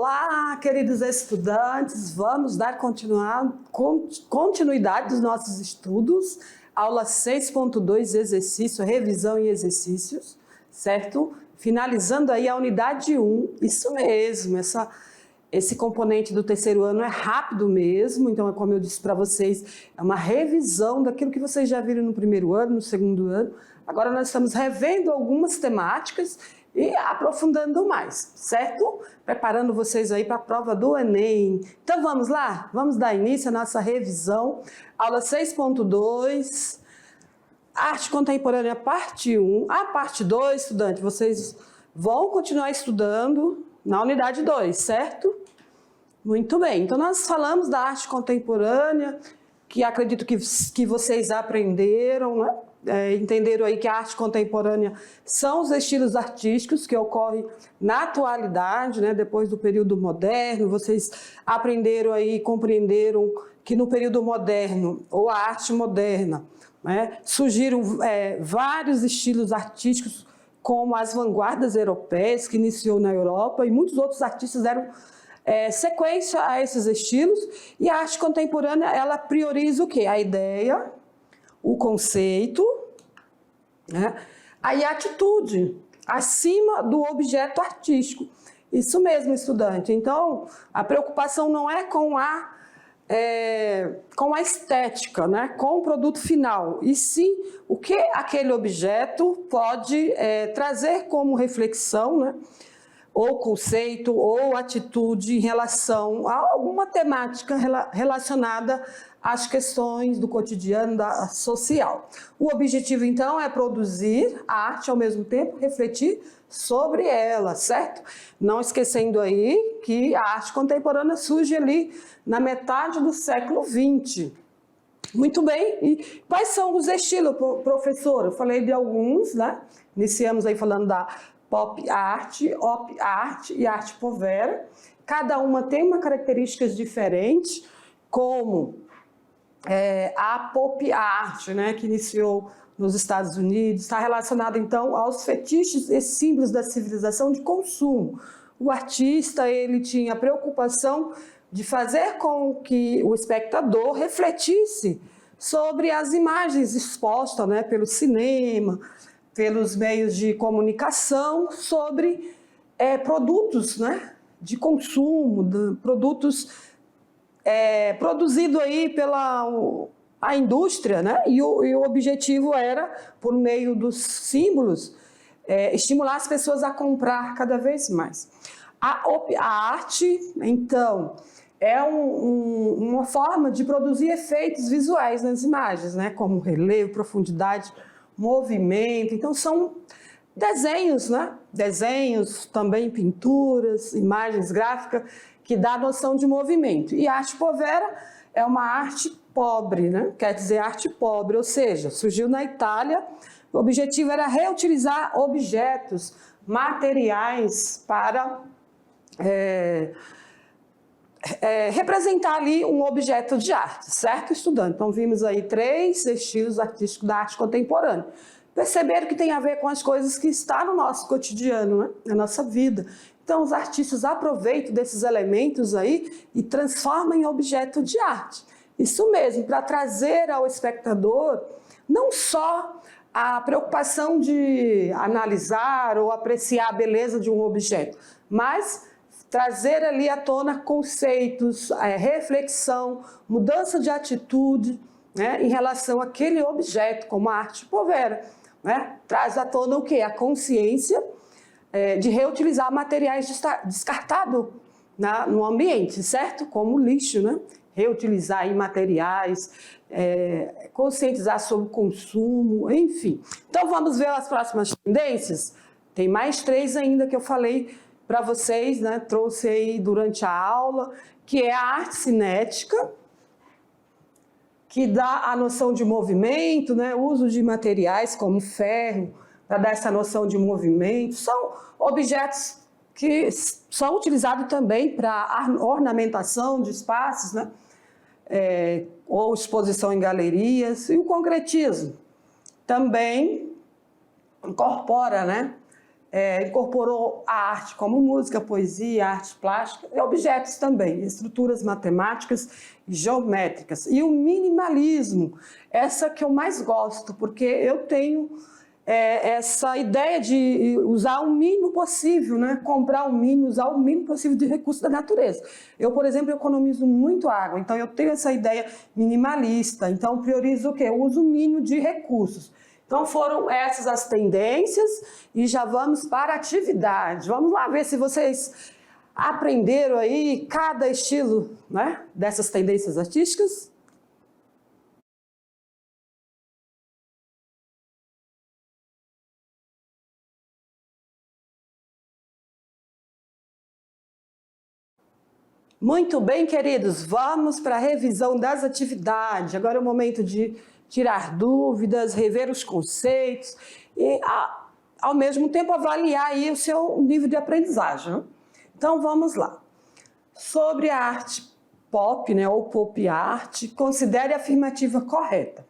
Olá, queridos estudantes, vamos dar continuidade dos nossos estudos, aula 6.2, exercício, revisão e exercícios, certo? Finalizando aí a unidade 1, isso mesmo, esse componente do terceiro ano é rápido mesmo, então, como eu disse para vocês, é uma revisão daquilo que vocês já viram no primeiro ano, no segundo ano. Agora nós estamos revendo algumas temáticas e aprofundando mais, certo? Preparando vocês aí para a prova do Enem. Então vamos lá? Vamos dar início à nossa revisão. Aula 6.2, Arte Contemporânea, parte 1. A parte 2, estudante, vocês vão continuar estudando na unidade 2, certo? Muito bem. Então nós falamos da arte contemporânea, que acredito que vocês aprenderam, né? Entenderam aí que a arte contemporânea são os estilos artísticos que ocorrem na atualidade, né, depois do período moderno. Vocês aprenderam aí, compreenderam que no período moderno, ou a arte moderna, né, surgiram vários estilos artísticos, como as vanguardas europeias, que iniciou na Europa, e muitos outros artistas deram sequência a esses estilos. E a arte contemporânea, ela prioriza o quê? A ideia, o conceito, né? Aí a atitude, acima do objeto artístico. Isso mesmo, estudante. Então, a preocupação não é com a estética, né? Com o produto final, e sim o que aquele objeto pode trazer como reflexão, né? Ou conceito, ou atitude em relação a alguma temática relacionada às questões do cotidiano, da social. O objetivo, então, é produzir a arte, ao mesmo tempo, refletir sobre ela, certo? Não esquecendo aí que a arte contemporânea surge ali na metade do século XX. Muito bem, e quais são os estilos, professor? Eu falei de alguns, né? Iniciamos aí falando da pop art, op art e arte povera. Cada uma tem uma características diferentes, como a pop art, né, que iniciou nos Estados Unidos, está relacionada então aos fetiches e símbolos da civilização de consumo. O artista, ele tinha a preocupação de fazer com que o espectador refletisse sobre as imagens expostas, né, pelo cinema, pelos meios de comunicação, sobre produtos, né, de consumo, produtos produzidos aí pela a indústria, né, e o objetivo era, por meio dos símbolos, estimular as pessoas a comprar cada vez mais. A arte, então, é uma forma de produzir efeitos visuais nas imagens, né, como relevo, profundidade, movimento. Então são desenhos, né? Desenhos, também pinturas, imagens gráficas, que dá noção de movimento. E a arte povera é uma arte pobre, né? Quer dizer arte pobre, ou seja, surgiu na Itália. O objetivo era reutilizar objetos, materiais para representar ali um objeto de arte, certo, estudante? Então, vimos aí 3 estilos artísticos da arte contemporânea. Perceberam que tem a ver com as coisas que estão no nosso cotidiano, né? Na nossa vida. Então, os artistas aproveitam desses elementos aí e transformam em objeto de arte. Isso mesmo, para trazer ao espectador não só a preocupação de analisar ou apreciar a beleza de um objeto, mas trazer ali à tona conceitos, reflexão, mudança de atitude, né, em relação àquele objeto, como a arte povera, né? Traz à tona o quê? A consciência de reutilizar materiais descartados no ambiente, certo? Como lixo, né? Reutilizar aí materiais, conscientizar sobre o consumo, enfim. Então vamos ver as próximas tendências? Tem mais 3 ainda que eu falei para vocês, né, trouxe aí durante a aula, que é a arte cinética, que dá a noção de movimento, né, uso de materiais como ferro, para dar essa noção de movimento. São objetos que são utilizados também para ornamentação de espaços, né, ou exposição em galerias. E o concretismo também incorpora, né, incorporou a arte como música, poesia, arte plástica e objetos também, estruturas matemáticas e geométricas. E o minimalismo, essa que eu mais gosto, porque eu tenho essa ideia de usar o mínimo possível, né? Comprar o mínimo, usar o mínimo possível de recursos da natureza. Eu, por exemplo, economizo muito água, então eu tenho essa ideia minimalista, então priorizo o quê? Eu uso o mínimo de recursos. Então foram essas as tendências e já vamos para a atividade. Vamos lá ver se vocês aprenderam aí cada estilo, né, dessas tendências artísticas. Muito bem, queridos, vamos para a revisão das atividades. Agora é o momento de tirar dúvidas, rever os conceitos e, ao mesmo tempo, avaliar aí o seu nível de aprendizagem. Então, vamos lá. Sobre a arte pop, né, ou pop art, considere a afirmativa correta.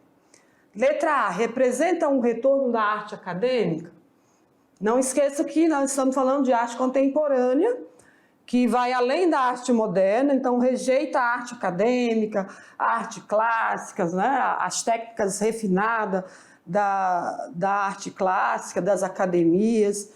Letra A, representa um retorno da arte acadêmica? Não esqueça que nós estamos falando de arte contemporânea, que vai além da arte moderna, então rejeita a arte acadêmica, a arte clássica, né, as técnicas refinadas da arte clássica, das academias.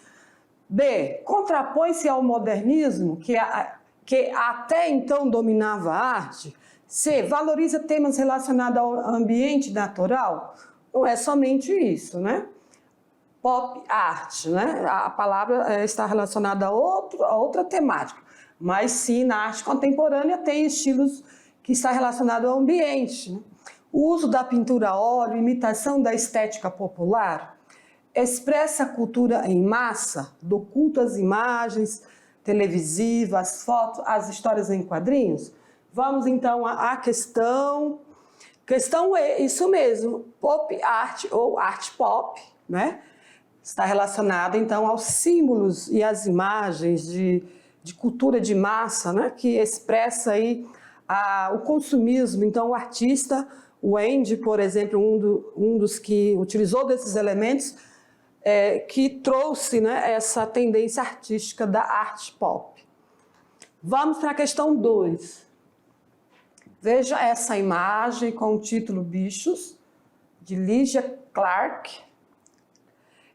B, contrapõe-se ao modernismo, que até então dominava a arte. C, valoriza temas relacionados ao ambiente natural. Não é somente isso, né? Pop art, né? A palavra está relacionada a outra temática, mas sim, na arte contemporânea tem estilos que estão relacionados ao ambiente, né? O uso da pintura a óleo, imitação da estética popular, expressa a cultura em massa, do culto às imagens televisivas, as fotos, as histórias em quadrinhos. Vamos então à questão. Questão é isso mesmo, pop art ou arte pop, né? Está relacionada, então, aos símbolos e às imagens de cultura de massa, né, que expressa aí o consumismo. Então, o artista, o Andy, por exemplo, um dos que utilizou desses elementos, que trouxe, né, essa tendência artística da arte pop. Vamos para a questão 2. Veja essa imagem com o título Bichos, de Lygia Clark.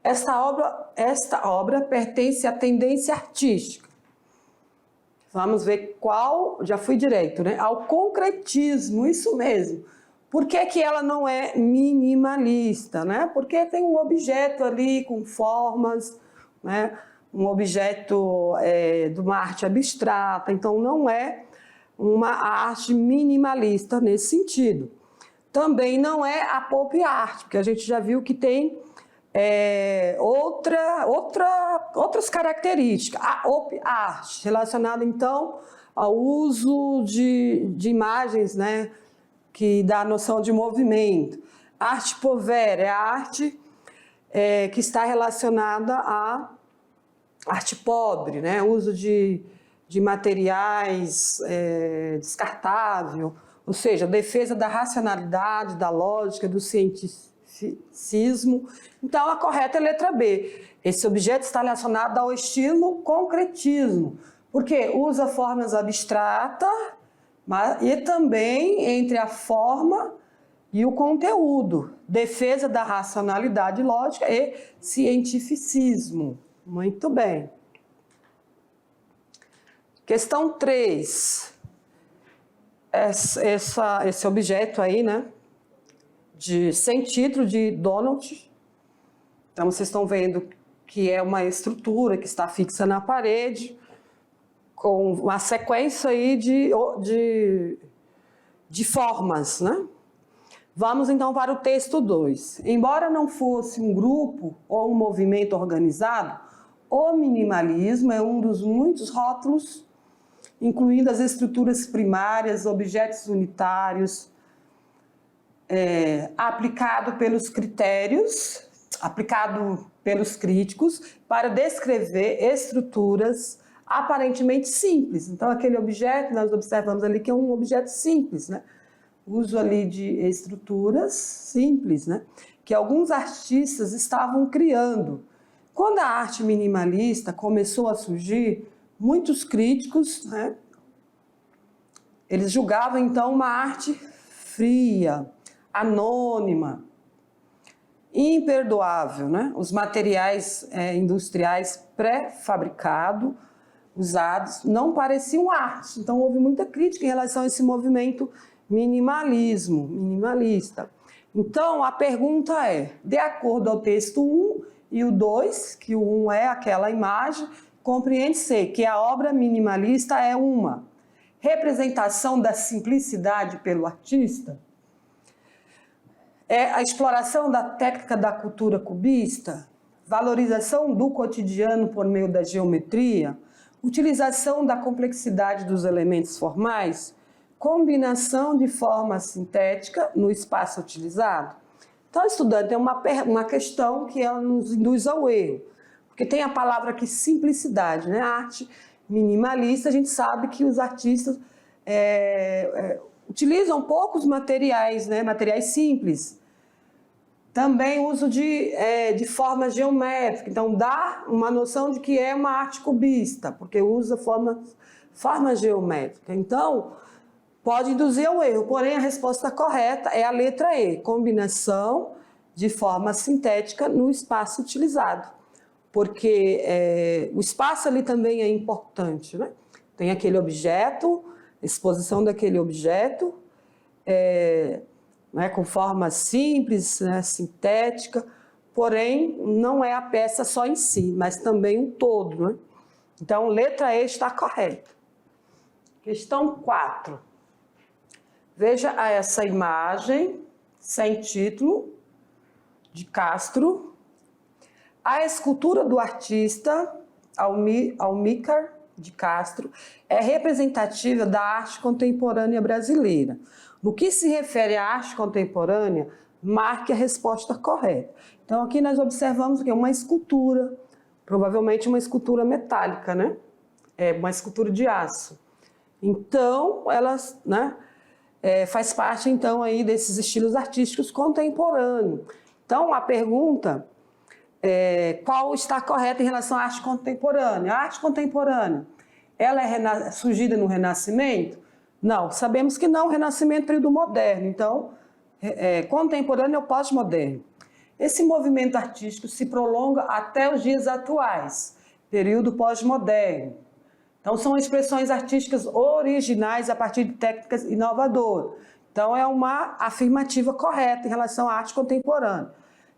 Esta obra pertence à tendência artística. Vamos ver qual, já fui direito, né? Ao concretismo, isso mesmo. Por que ela não é minimalista, né? Porque tem um objeto ali com formas, né? Um objeto de uma arte abstrata, então não é uma arte minimalista nesse sentido. Também não é a pop art, porque a gente já viu que tem outras características. A op art, relacionada então ao uso de imagens, né, que dá a noção de movimento. A arte povera é a arte que está relacionada à arte pobre, né, uso de materiais descartáveis, ou seja, defesa da racionalidade, da lógica, do cientificismo. Então, a correta é a letra B. Esse objeto está relacionado ao estilo concretismo, porque usa formas abstratas e também entre a forma e o conteúdo. Defesa da racionalidade lógica e cientificismo. Muito bem. Questão 3. Esse objeto aí, né? Sem título, de Donald. Então, vocês estão vendo que é uma estrutura que está fixa na parede, com uma sequência aí de formas, né? Vamos, então, para o texto 2. Embora não fosse um grupo ou um movimento organizado, o minimalismo é um dos muitos rótulos, incluindo as estruturas primárias, objetos unitários, aplicado pelos críticos para descrever estruturas aparentemente simples. Então, aquele objeto, nós observamos ali que é um objeto simples, né? Uso ali de estruturas simples, né? Que alguns artistas estavam criando. Quando a arte minimalista começou a surgir, muitos críticos, né, eles julgavam então uma arte fria, anônima, imperdoável, né? Os materiais industriais pré-fabricados, usados, não pareciam arte. Então houve muita crítica em relação a esse movimento minimalista. Então a pergunta é, de acordo ao texto 1 e o 2, que o 1 é aquela imagem, compreende-se que a obra minimalista é uma representação da simplicidade pelo artista, é a exploração da técnica da cultura cubista, valorização do cotidiano por meio da geometria, utilização da complexidade dos elementos formais, combinação de forma sintética no espaço utilizado. Então, estudante, tem uma questão que ela nos induz ao erro, porque tem a palavra aqui simplicidade, né? A arte minimalista, a gente sabe que os artistas utilizam poucos materiais, né? Materiais simples. Também uso de forma geométrica, então dá uma noção de que é uma arte cubista, porque usa forma geométrica. Então, pode induzir ao erro, porém a resposta correta é a letra E, combinação de forma sintética no espaço utilizado, porque o espaço ali também é importante, né? Tem aquele objeto, exposição daquele objeto, né, com forma simples, né, sintética, porém não é a peça só em si, mas também um todo, né? Então, letra E está correta. Questão 4. Veja essa imagem, sem título, de Castro. A escultura do artista Almícar de Castro é representativa da arte contemporânea brasileira. No que se refere à arte contemporânea, marque a resposta correta. Então, aqui nós observamos o quê? Uma escultura, provavelmente uma escultura metálica, né? Uma escultura de aço. Então, ela, né, faz parte, então, aí desses estilos artísticos contemporâneos. Então, a pergunta qual está correta em relação à arte contemporânea? A arte contemporânea, ela é surgida no Renascimento? Não, sabemos que não, Renascimento, período moderno. Então, contemporâneo é o pós-moderno. Esse movimento artístico se prolonga até os dias atuais, período pós-moderno. Então, são expressões artísticas originais a partir de técnicas inovadoras. Então, é uma afirmativa correta em relação à arte contemporânea.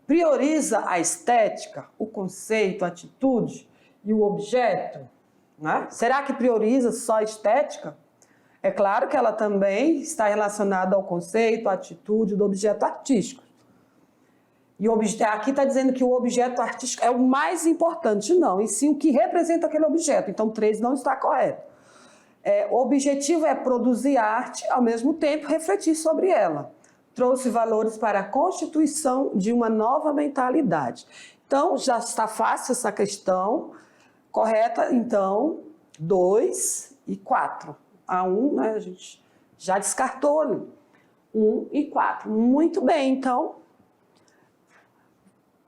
Prioriza a estética, o conceito, a atitude e o objeto, né? Será que prioriza só a estética? É claro que ela também está relacionada ao conceito, à atitude do objeto artístico. E aqui está dizendo que o objeto artístico é o mais importante, não, e sim o que representa aquele objeto. Então, 3 não está correto. O objetivo é produzir arte, ao mesmo tempo refletir sobre ela. Trouxe valores para a constituição de uma nova mentalidade. Então, já está fácil essa questão. Correta, então, 2 e 4. A 1, né, a gente já descartou ali. 1 e 4. Muito bem, então.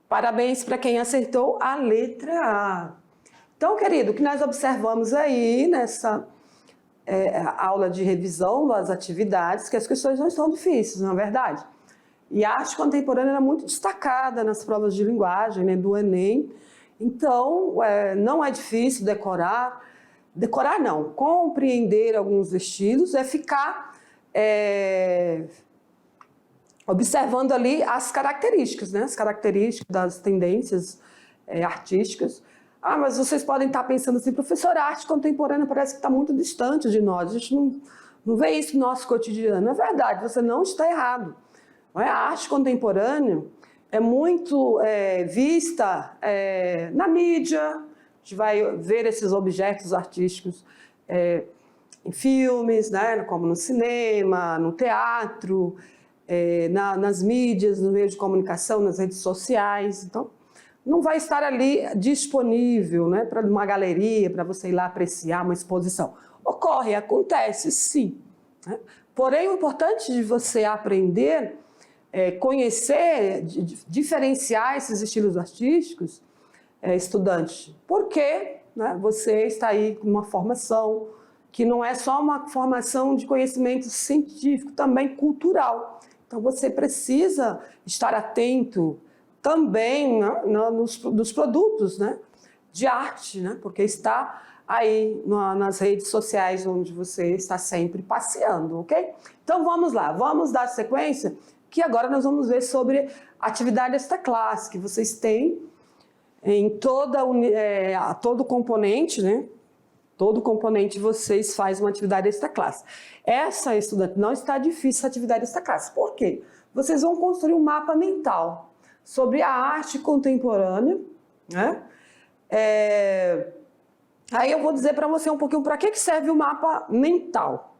Parabéns para quem acertou a letra A. Então, querido, o que nós observamos aí nessa aula de revisão das atividades, que as questões não estão difíceis, não é verdade? E a arte contemporânea era muito destacada nas provas de linguagem, né, do Enem. Então, não é difícil decorar não, compreender alguns estilos, ficar observando ali as características, né? As características das tendências artísticas. Ah, mas vocês podem estar pensando assim, professor, a arte contemporânea parece que está muito distante de nós, a gente não vê isso no nosso cotidiano. É verdade, você não está errado. A arte contemporânea é muito vista na mídia, a gente vai ver esses objetos artísticos em filmes, né, como no cinema, no teatro, nas mídias, no meio de comunicação, nas redes sociais. Então, não vai estar ali disponível, né, para uma galeria, para você ir lá apreciar uma exposição. Acontece, sim. Né? Porém, o importante de você aprender, conhecer, diferenciar esses estilos artísticos, estudante? Porque, né, você está aí com uma formação que não é só uma formação de conhecimento científico, também cultural. Então, você precisa estar atento também, né, nos produtos, né, de arte, né, porque está aí nas redes sociais onde você está sempre passeando, ok? Então, vamos lá, vamos dar sequência, que agora nós vamos ver sobre atividade extra classe, que vocês têm em todo componente, né? Todo componente de vocês faz uma atividade extra classe. Essa, estudante, não está difícil essa atividade extra classe. Por quê? Vocês vão construir um mapa mental sobre a arte contemporânea, né? Aí eu vou dizer para você um pouquinho para que serve o mapa mental.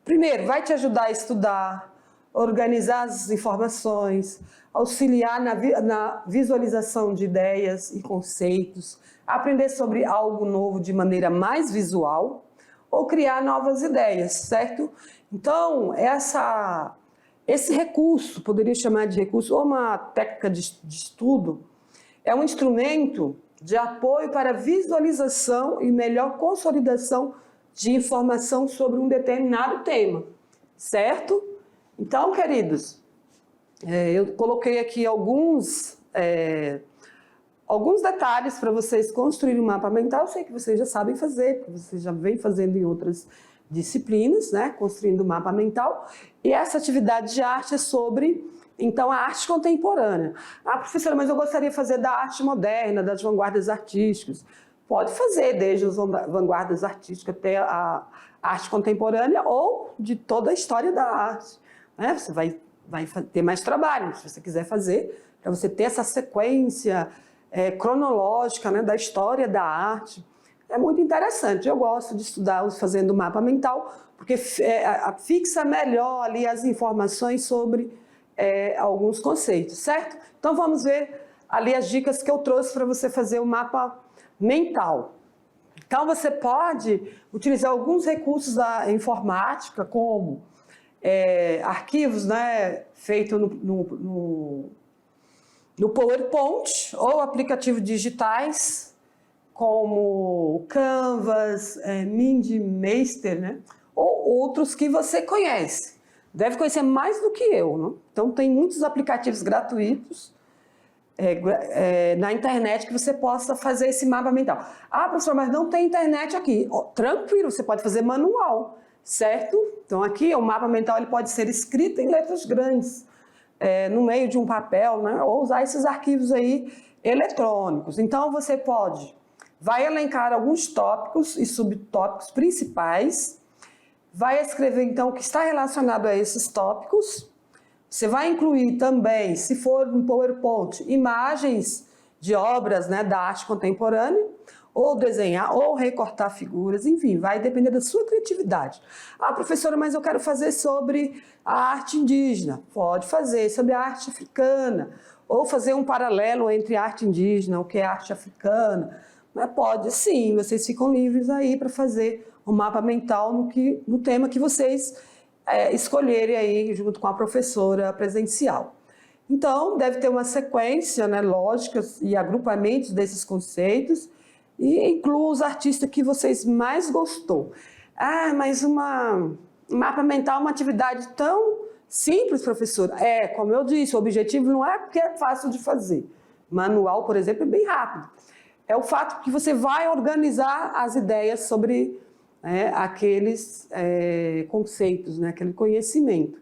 Primeiro, vai te ajudar a estudar, organizar as informações, auxiliar na visualização de ideias e conceitos, aprender sobre algo novo de maneira mais visual ou criar novas ideias, certo? Então, esse recurso, poderia chamar de recurso ou uma técnica de estudo, é um instrumento de apoio para visualização e melhor consolidação de informação sobre um determinado tema, certo? Então, queridos, eu coloquei aqui alguns detalhes para vocês construírem um mapa mental. Eu sei que vocês já sabem fazer, porque vocês já vêm fazendo em outras disciplinas, né? Construindo um mapa mental. E essa atividade de arte é sobre, então, a arte contemporânea. Ah, professora, mas eu gostaria de fazer da arte moderna, das vanguardas artísticas. Pode fazer, desde as vanguardas artísticas até a arte contemporânea ou de toda a história da arte. Né? Você vai ter mais trabalho, se você quiser fazer, para você ter essa sequência cronológica, né, da história da arte. É muito interessante. Eu gosto de estudar fazendo mapa mental, porque fixa melhor ali as informações sobre alguns conceitos, certo? Então vamos ver ali as dicas que eu trouxe para você fazer o mapa mental. Então você pode utilizar alguns recursos da informática, como arquivos, né, feitos no PowerPoint, ou aplicativos digitais, como o Canvas, MindMeister, né, ou outros que você conhece. Deve conhecer mais do que eu, né? Então tem muitos aplicativos gratuitos na internet que você possa fazer esse mapa mental. Ah, professor, mas não tem internet aqui. Oh, tranquilo, você pode fazer manual, certo? Então aqui o mapa mental ele pode ser escrito em letras grandes, no meio de um papel, né? Ou usar esses arquivos aí eletrônicos. Então você vai elencar alguns tópicos e subtópicos principais, vai escrever então o que está relacionado a esses tópicos. Você vai incluir também, se for no PowerPoint, imagens de obras, né, da arte contemporânea, ou desenhar, ou recortar figuras, enfim, vai depender da sua criatividade. Ah, professora, mas eu quero fazer sobre a arte indígena. Pode fazer sobre a arte africana, ou fazer um paralelo entre a arte indígena, o que é a arte africana. Mas pode sim, vocês ficam livres aí para fazer um mapa mental no tema que vocês escolherem aí junto com a professora presencial. Então, deve ter uma sequência, né, lógica e agrupamentos desses conceitos e inclua os artistas que vocês mais gostou. Ah, mas um mapa mental é uma atividade tão simples, professora. Como eu disse, o objetivo não é porque é fácil de fazer. Manual, por exemplo, é bem rápido. É o fato que você vai organizar as ideias sobre aqueles conceitos, né, aquele conhecimento.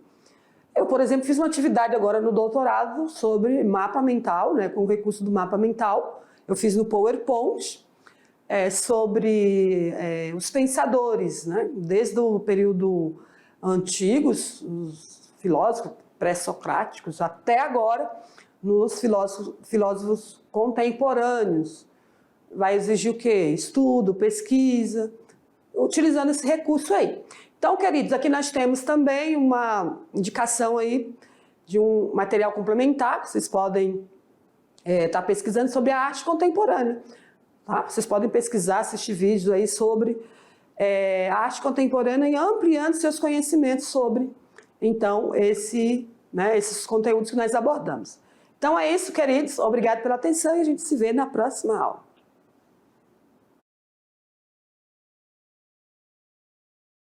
Eu, por exemplo, fiz uma atividade agora no doutorado sobre mapa mental, né, com o recurso do mapa mental. Eu fiz no PowerPoint sobre os pensadores, né, desde o período antigo, os filósofos pré-socráticos, até agora, nos filósofos contemporâneos. Vai exigir o quê? Estudo, pesquisa, utilizando esse recurso aí. Então, queridos, aqui nós temos também uma indicação aí de um material complementar, que vocês podem estar pesquisando sobre a arte contemporânea. Tá? Vocês podem pesquisar, assistir vídeos aí sobre a arte contemporânea e ampliando seus conhecimentos sobre, então, esses conteúdos que nós abordamos. Então é isso, queridos. Obrigado pela atenção e a gente se vê na próxima aula.